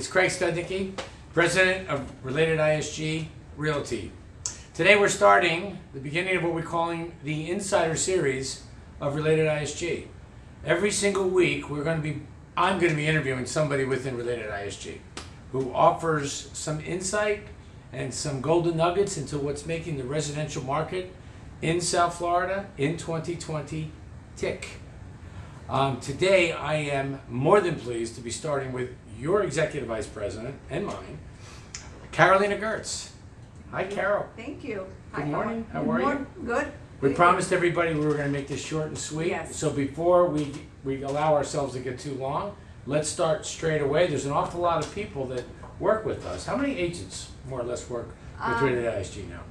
It's Craig Studnicky, President of RelatedISG Realty. Today we're starting the beginning of what we're calling the Insider Series of RelatedISG. Every single week I'm going to be interviewing somebody within RelatedISG who offers some insight and some golden nuggets into what's making the residential market in South Florida in 2020 tick. Today I am more than pleased to be starting with your Executive Vice President and mine, Carolina Gerdts. Hi, Carol. Thank you. Good morning. How are you? Good. We promised everybody we were going to make this short and sweet. Yes. So before we allow ourselves to get too long, let's start straight away. There's an awful lot of people that work with us. How many agents, more or less, work with RelatedISG now?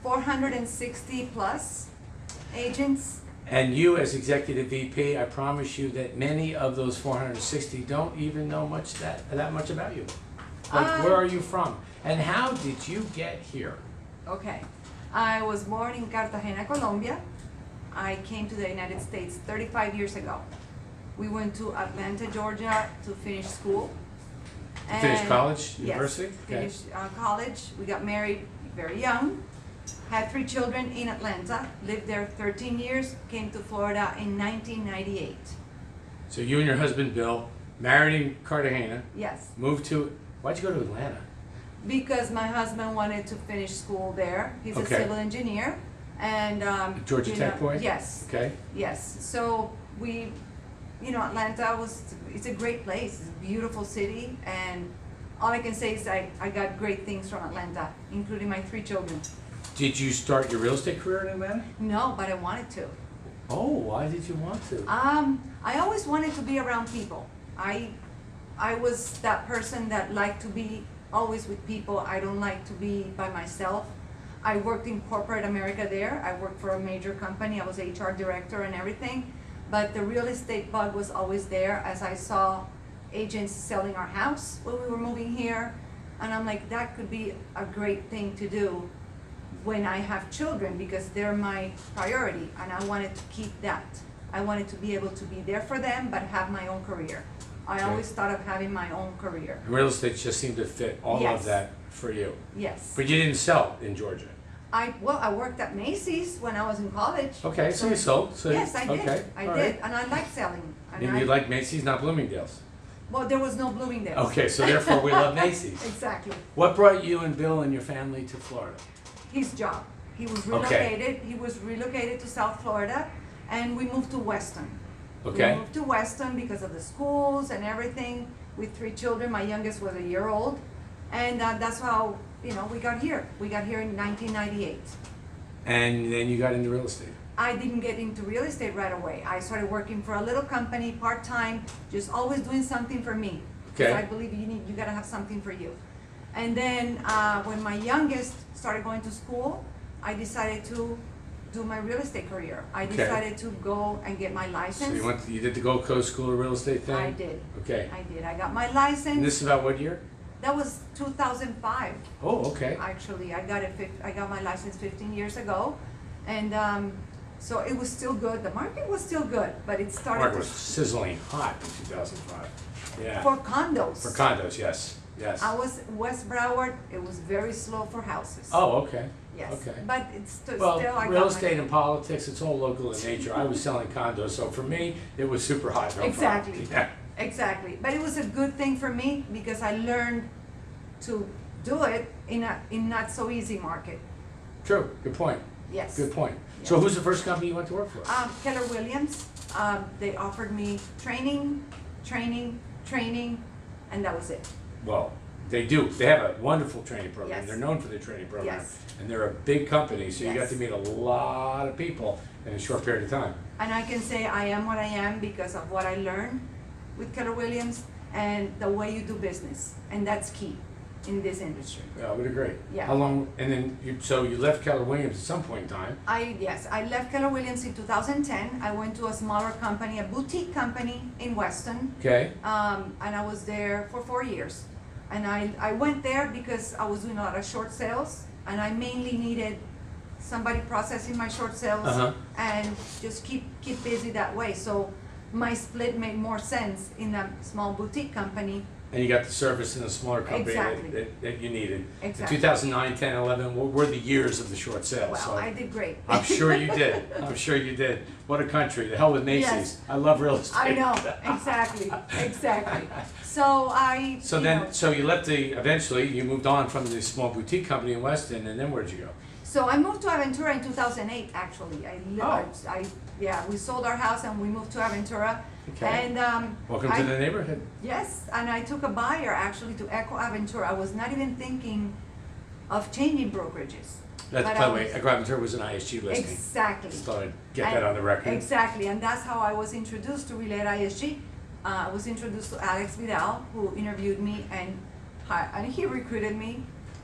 460 plus agents. And you as Executive VP, I promise you that many of those 460 don't even know that much about you. Like, where are you from? And how did you get here? Okay. I was born in Cartagena, Colombia. I came to the United States 35 years ago. We went to Atlanta, Georgia to finish school. Finish college, university? Yes, finished college. We got married very young. Had 3 children in Atlanta, lived there 13 years, came to Florida in 1998. So you and your husband, Bill, married in Cartagena. Yes. Moved to, why'd you go to Atlanta? Because my husband wanted to finish school there. He's a civil engineer. And Georgia Tech boy? Yes. Okay. Yes. So Atlanta it's a great place. It's a beautiful city. And all I can say is I got great things from Atlanta, including my 3 children. Did you start your real estate career in Atlanta? No, but I wanted to. Oh, why did you want to? I always wanted to be around people. I was that person that liked to be always with people. I don't like to be by myself. I worked in corporate America there. I worked for a major company. I was HR director and everything. But the real estate bug was always there as I saw agents selling our house when we were moving here. And I'm like, that could be a great thing to do when I have children, because they're my priority, and I wanted to keep that. I wanted to be able to be there for them, but have my own career. I always thought of having my own career. And real estate just seemed to fit all of that for you. Yes. But you didn't sell in Georgia. I worked at Macy's when I was in college. Okay, so you sold. So yes, I did. Okay, I did, and I liked selling. And you like Macy's, not Bloomingdale's? Well, there was no Bloomingdale's. Okay, so therefore we love Macy's. Exactly. What brought you and Bill and your family to Florida? His job. He was relocated. He was relocated to South Florida, and we moved to Weston. Okay. We moved to Weston because of the schools and everything. With 3 children, my youngest was a year old, and that's how we got here. We got here in 1998. And then you got into real estate. I didn't get into real estate right away. I started working for a little company part-time, just always doing something for me. Because I believe you gotta have something for you. And then when my youngest started going to school, I decided to do my real estate career. I decided to go and get my license. So you did the Gold Coast School of Real Estate thing? I did. Okay. I did. I got my license. And this is about what year? That was 2005. Oh, okay. Actually, I got my license 15 years ago, and so it was still good. The market was still good, but it started. The market was sizzling hot in 2005. Yeah. For condos. For condos, yes. Yes. I was West Broward. It was very slow for houses. Oh, okay. Yes. Okay. But it's still. Well, I real estate and politics, it's all local in nature. I was selling condos, so for me, it was super hot. No exactly. problem. Yeah. Exactly. But it was a good thing for me because I learned to do it in not so easy market. True. Good point. Yes. Good point. Yes. So who's the first company you went to work for? Keller Williams. They offered me training, and that was it. Well, they do. They have a wonderful training program. Yes. They're known for their training program. Yes. And they're a big company, so you got Yes. to meet a lot of people in a short period of time. And I can say I am what I am because of what I learned with Keller Williams and the way you do business. And that's key in this industry. Yeah, I would agree. Yeah. How long, and then you left Keller Williams at some point in time. I left Keller Williams in 2010. I went to a smaller company, a boutique company in Weston. Okay. And I was there for 4 years. And I went there because I was doing a lot of short sales, and I mainly needed somebody processing my short sales and just keep busy that way. So my split made more sense in a small boutique company And you got the service in a smaller company Exactly. that you needed. Exactly. In 2009, 10, 11 were the years of the short sales. Well, so I did great. I'm sure you did. I'm sure you did. What a country. The hell with Macy's. Yes. I love real estate. I know, exactly, exactly. So I, So you then, know, so you left eventually you moved on from the small boutique company in Weston, and then where'd you go? so I moved to Aventura in 2008, actually. Oh. Yeah, we sold our house and we moved to Aventura. Okay. And, Welcome to the neighborhood. yes, and I took a buyer actually to Echo Aventura. I was not even thinking of changing brokerages. That's, But by I the way, was- Echo Aventura was an ISG listing. Exactly. Just thought I'd get that on the record. Exactly, and that's how I was introduced to RelatedISG. I was introduced to Alex Vidal, who interviewed me, and he recruited me.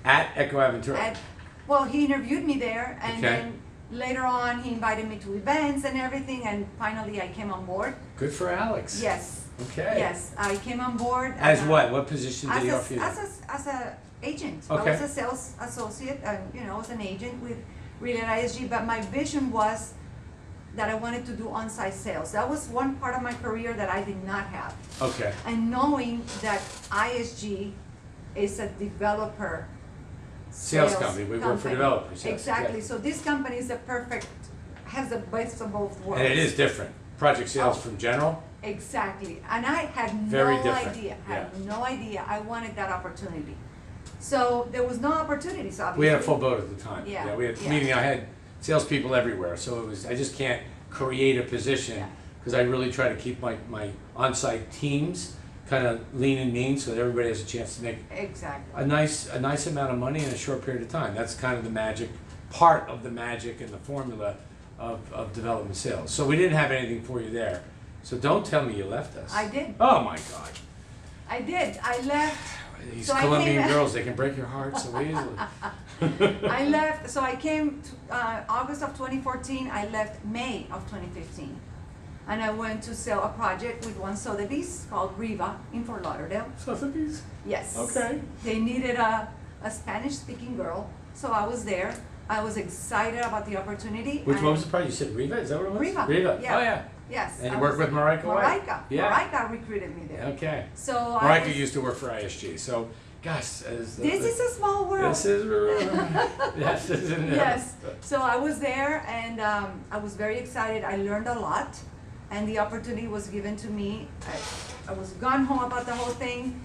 At Echo Aventura. Well, he interviewed me there, and Okay. then later on, he invited me to events and everything, and finally I came on board. Good for Alex. Yes. Okay. Yes, I came on board. As and, what? What position did he offer you? As a agent. Okay. I was a sales associate, and I was an agent with RelatedISG, but my vision was that I wanted to do on-site sales. That was one part of my career that I did not have. Okay. And knowing that ISG is a developer Sales company. We work for developers. Yes. Exactly. Yeah. So this company is has the best of both worlds. And it is different. Project sales Oh. from general. Exactly. And I had Very no different. idea. Yeah. No idea. I wanted that opportunity. So there was no opportunities, obviously. We had a full boat at the time. Yeah, We had, yeah. meaning I had salespeople everywhere. So it was, I just can't create a position Yeah. because I really try to keep my on-site teams kind of lean and mean so that everybody has a chance to make Exactly. a nice amount of money in a short period of time. That's kind of the magic, part of the magic and the formula of development sales. So we didn't have anything for you there. So don't tell me you left us. I did. Oh my God. I did. I left. These So I Colombian came- girls, they can break your heart so easily. I left. So I came to, August of 2014. I left May of 2015. And I went to sell a project with one Sotheby's called Riva in Fort Lauderdale. Sotheby's? Yes. Okay. They needed a Spanish-speaking girl, so I was there. I was excited about the opportunity. Which and one was the project? You said Riva? Is that what it was? Riva. Riva. Yeah. Oh, yeah. Yes. And I you worked was- with Marika White? Marika. Yeah. Marika recruited me there. Okay. So Marika used to work for ISG. So, gosh. This is a small world. This is yes, isn't it? Yes. So I was there, and I was very excited. I learned a lot, and the opportunity was given to me. I was gung-ho about the whole thing,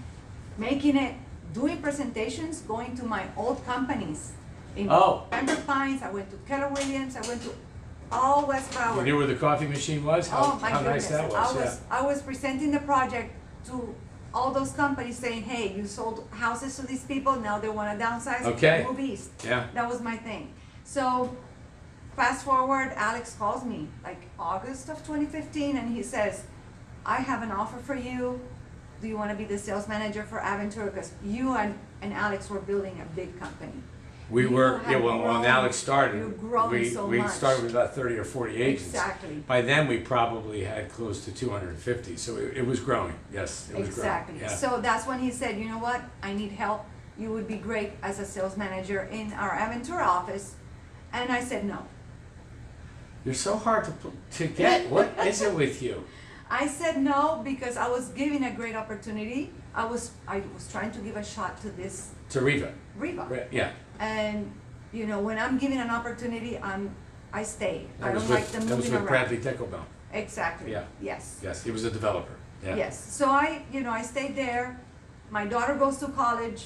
making it, doing presentations, going to my old companies. In Oh. Pembroke Pines, I went to Keller Williams, I went to all West Broward. You knew where the coffee machine was? Oh my how goodness! nice that was. I was presenting the project to all those companies, saying, "Hey, you sold houses to these people. Now they want to downsize. Okay. Move east." Yeah. That was my thing. So, fast forward, Alex calls me like August of 2015, and he says, "I have an offer for you. Do you want to be the sales manager for Aventura? Because you and Alex were building a big company." We You were, had yeah, when grown- Alex started, you've grown we so we much. started with about 30 or 40 agents. Exactly. By then, we probably had close to 250, so it was growing. Yes, it was Exactly. growing. Yeah. So that's when he said, "You know what? I need help. You would be great as a sales manager in our Aventura office." And I said no. You're so hard to get. What is it with you? I said no because I was given a great opportunity. I was trying to give a shot to this To Riva. Riva. Yeah. And you know, when I'm given an opportunity, I stay. I That was don't like them that was moving with around. Bradley Deckelbaum. Exactly. Yeah. Yes. Yes, he was a developer. Yeah. Yes. So I stayed there. My daughter goes to college,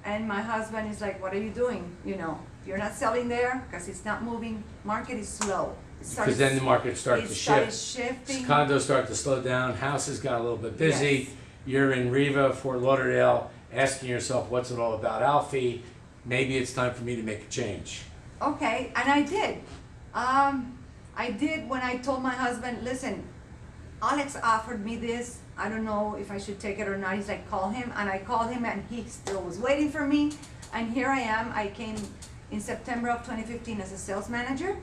and my husband is like, "What are you doing? You're not selling there because it's not moving. Market is slow." Because then the market started to started shift. shifting. Condos start to slow down. Houses got a little bit busy. Yes. You're in Riva, Fort Lauderdale, asking yourself, what's it all about, Alfie? Maybe it's time for me to make a change. Okay, and I did. I did when I told my husband, "Listen, Alex offered me this. I don't know if I should take it or not." He's like, "Call him." And I called him, and he still was waiting for me. And here I am. I came in September of 2015 as a sales manager,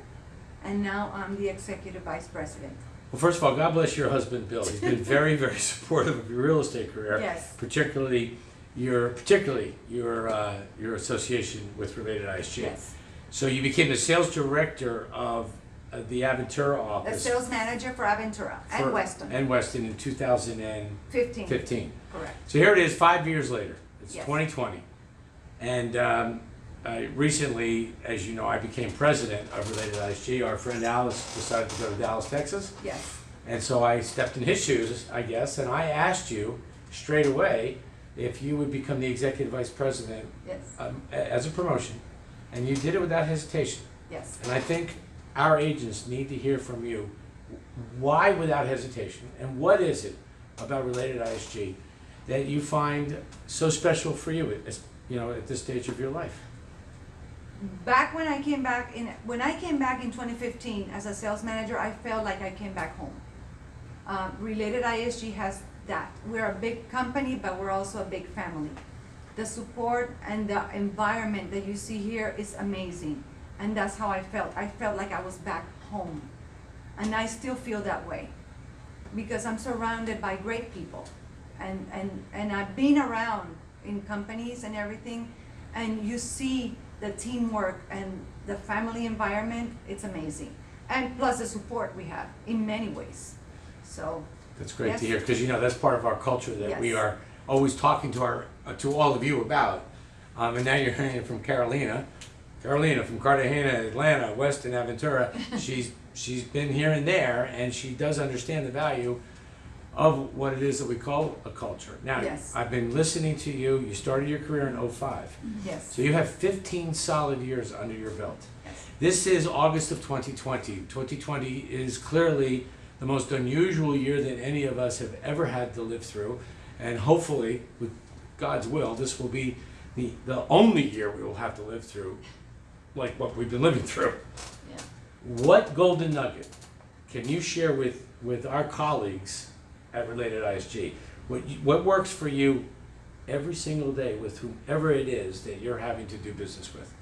and now I'm the executive vice president. Well, first of all, God bless your husband, Bill. He's been very, very supportive of your real estate career. Yes. Particularly your association with RelatedISG. Yes. So you became the sales director of the Aventura The office. sales manager for Aventura and Weston. And Weston in 2015. 15. Correct. So here it is 5 years later. It's Yes. 2020. And recently, as you know, I became president of RelatedISG. Our friend Alice decided to go to Dallas, Texas. Yes. And so I stepped in his shoes, I guess, and I asked you straight away if you would become the executive vice president Yes. as a promotion. And you did it without hesitation. Yes. And I think our agents need to hear from you why without hesitation, and what is it about RelatedISG that you find so special for you at this stage of your life? Back when I came back in 2015 as a sales manager, I felt like I came back home. RelatedISG has that. We're a big company, but we're also a big family. The support and the environment that you see here is amazing. And that's how I felt. I felt like I was back home. And I still feel that way because I'm surrounded by great people. And I've been around in companies and everything, and you see the teamwork and the family environment, it's amazing. And plus the support we have in many ways. So That's great yes. to hear, because that's part of our culture that we Yes. are always talking to all of you about. And now you're hearing it from Carolina from Cartagena, Atlanta, Weston, Aventura. She's been here and there, and she does understand the value of what it is that we call a culture. Now, Yes. I've been listening to you. You started your career in 05. yes. So you have 15 solid years under your belt. Yes. This is August of 2020. 2020 is clearly the most unusual year that any of us have ever had to live through. And hopefully, with God's will, this will be the only year we will have to live through like what we've been living through. Yeah. What golden nugget can you share with our colleagues at RelatedISG? What works for you every single day with whomever it is that you're having to do business with?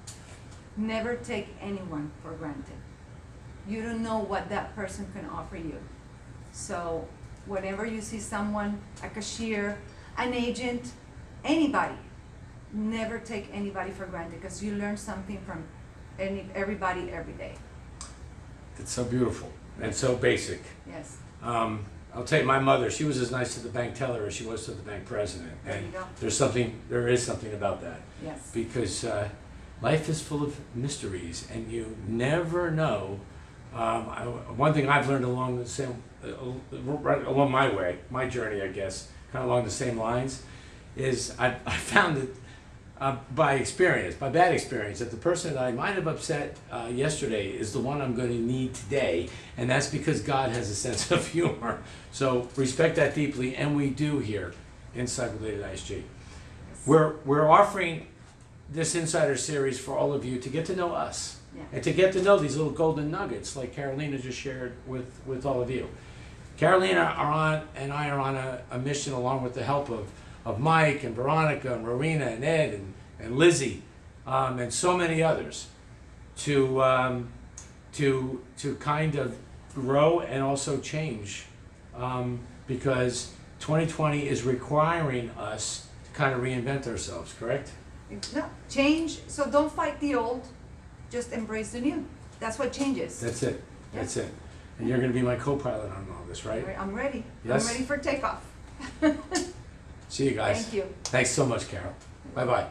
Never take anyone for granted. You don't know what that person can offer you. So whenever you see someone, a cashier, an agent, anybody, never take anybody for granted because you learn something from everybody every day. It's so beautiful and so basic. Yes. I'll tell you, my mother, she was as nice to the bank teller as she was to the bank president. There And you go. there is something about that. Yes. Because life is full of mysteries, and you never know. One thing I've learned along along my journey, I guess, kind of along the same lines, is I found that by bad experience, that the person that I might have upset yesterday is the one I'm going to need today, and that's because God has a sense of humor. So respect that deeply, and we do here inside RelatedISG. We're offering this Insider Series for all of you to get to know us. Yeah. And to get to know these little golden nuggets like Carolina just shared with all of you. Carolina and I are on a mission, along with the help of Mike and Veronica and Marina and Ed and Lizzie and so many others, to kind of grow and also change, because 2020 is requiring us to kind of reinvent ourselves, correct? No, change. So don't fight the old, just embrace the new. That's what changes. That's it. That's it. And you're going to be my co-pilot on all this, right? I'm ready. Yes? I'm ready for takeoff. See you guys. Thank you. Thanks so much, Carol. Bye-bye.